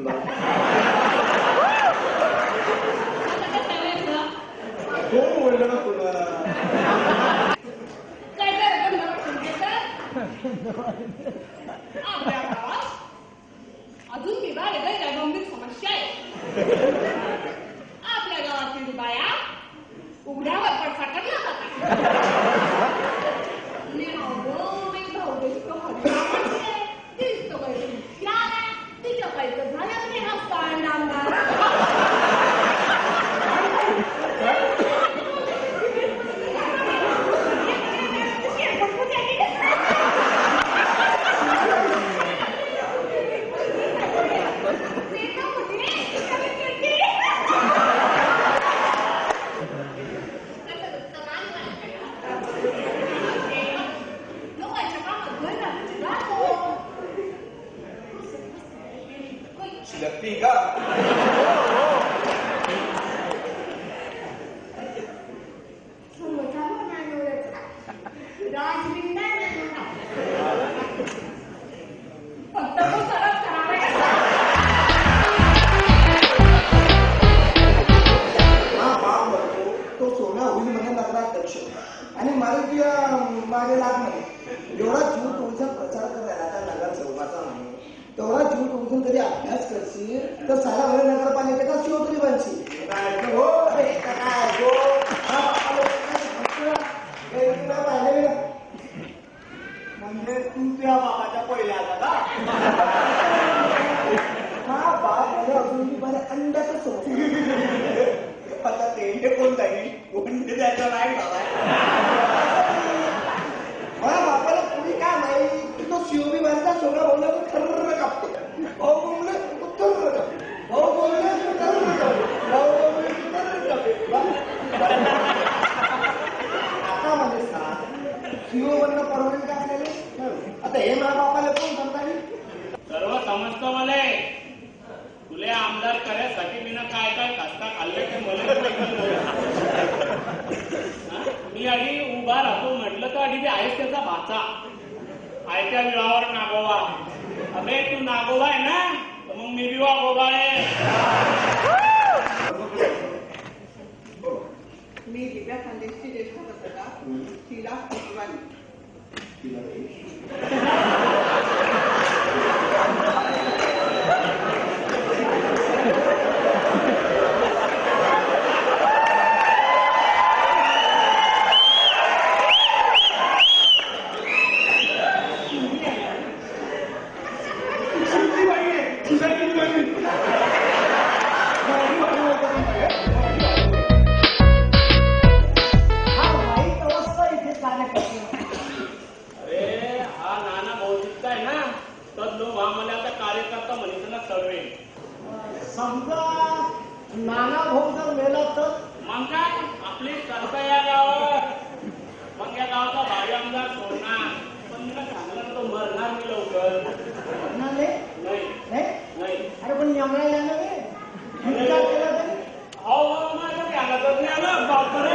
तुला कोण बोललं ना तुला आपल्या गावात अजून विवाह वेगळ्या गंभीर समस्या आहे. आपल्या गावातील बाया उघड्यावर पडसाकडल्या जातात. तिच्या पाहिजे झालं नाही हा स्टँड आमदार शिलकती का फक्त तो सरळ करावे. हा बाप म्हणतो तो सोना होईल म्हणे नगरात दक्ष आणि मला तुझ्या मागे लाग नाही. एवढा जीव तुझा प्रचार करायला त्या नगर चौकाचा नाही. तेवढा जीव तुमचा तरी अभ्यास करशील तर सारा भर नगरपालिकेचा शिव तरी बनशील. हो काय हो पाहिले म्हणजे तू त्या बाबाच्या पहिल्या आला का? हा बाप म्हणजे अजून माझ्या अंड्याचं सोड आता ते कोण जाईल कोण त्याचा नाही बाबा मला बापाला पुढे काय नाही की तो शिवबी माझा सोना बोलला तर खर्र कापतो. भाऊ बोलले खर्र कापतो. भाऊ बोलले खर्र कापतो. भाऊ बोलले खर्र कापतो. आता म्हणजे सांग शिव बनणं परवडेल का आपल्याला? आता हे माझ्या बापाला कोण सांगता येईल? सर्व समजतं मला. तुले आमदार करायसाठी मी काय काय कष्टा खाल्ले ते मला मी आधी उभा राहतो म्हटलं तर आधी आहेस त्याचा भाचा आयत्या विवाहावर नागोबा. अबे तू नागोबा आहे ना तर मग मी बी वागोबा आहे. मी दिव्या खानदेशची ज्येष्ठ पत्रकार शीला शिवानी. समजा नाना भाऊ जर मेला तर मग काय आपली सरकार या गावावर मग या गावाचा भारी आमदार सोडणार. पण मी सांगणार तो मरणार मी लवकर नाही नाही. अरे पण नेमणायला ना विचार केला तरी हो माझं त्याला तर नाही आलं बापरे.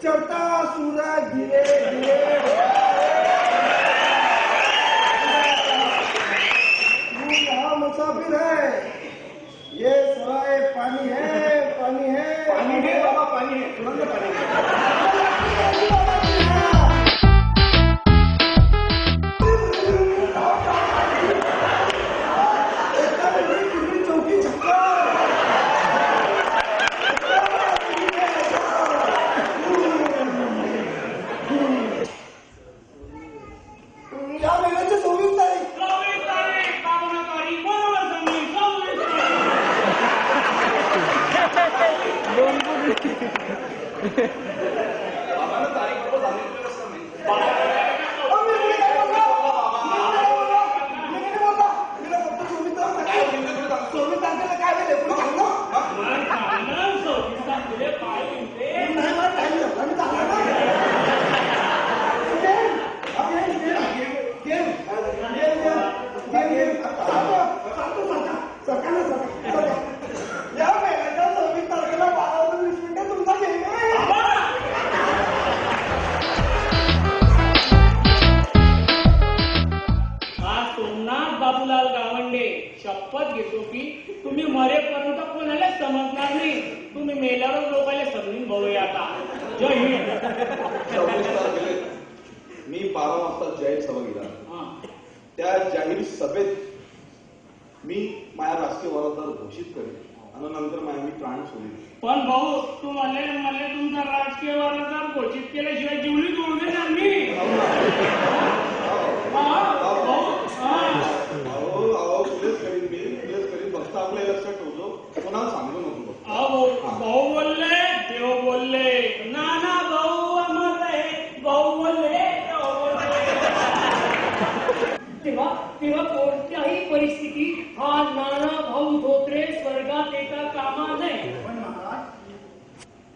चढ़ता सूरज धीरे धीरे यहाँ मुसाफिर है. ये सवाए पानी है पानी है पाणी है बाबा पाणी है तुरंत पाणी चौकी छक्का बाबांना तारीख बरोबर सांगितलं असतं नाही. चोवीस तारखेला काय झालं पुढे सांगतो या महिन्याच्या 26 तारखेला 12:20 तुमचा गेम आहे. सोमनाथ बाबूलाल गावंडे शपथ घेतो की तुम्ही मरेपर्यंत कोणाला समजणार नाही. तुम्ही मेल्यावर लोकांना समजून बोलूया आता. जय हिंद. 26 तारखेला मी 12 वाजता जाहीर सभा घेणार. त्या जाहीर सभेत मी माझ्या राजकीय वारसदार घोषित करेन आणि नंतर माझ्या मी प्राण सोडेन. पण भाऊ तुम्हाला तुमचा राजकीय वारसदार घोषित केल्याशिवाय जीवली जोडू देणार मी. प्लेस करीन मी प्लेस करीन. फक्त आपल्या लक्षात ठेवतो कोणाला सांगू नको. भाऊ बोलले देव बोलले नाना भाऊ अमर आहे. भाऊ बोलले देव बोलले. तेव्हा कोणत्याही परिस्थितीत हा नाना भाऊ धोत्रे स्वर्गात येता कामा नये.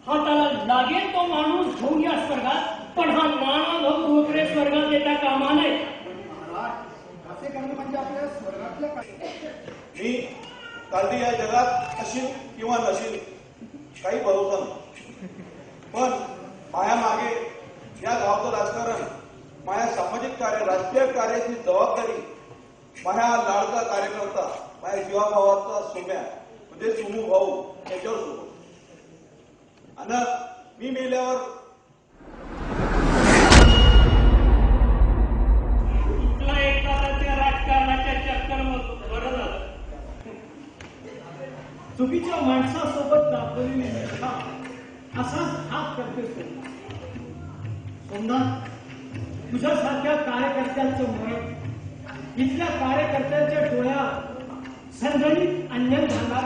हाताला लागेल तो माणूस घेऊन या स्वर्गात, पण हा नाना भाऊ धोत्रे स्वर्गात येता कामा नये. असे करणं म्हणजे आपल्या स्वर्गातल्या मी कालदी या जगात अशील किंवा नशील काही भरोसा नाही. पण माझ्या मागे या गावचं राजकारण, माझ्या सामाजिक कार्य, राजकीय कार्याची जबाबदारी माझ्या लाडका कार्यकर्ता, माझ्या जीवाभावाचा सोम्या म्हणजे सोमू भाऊ याच्यावर सोबत. आणि मी मेल्यावर राजकारणाच्या चक्कर बरं झालं. चुकीच्या माणसासोबत दाखवलेली निष्ठा असाच हात करते सोमनाथ. तुझ्यासारख्या कार्यकर्त्यांचं मरण इथल्या कार्यकर्त्यांच्या डोळ्यात संघटित अंजन घालणार.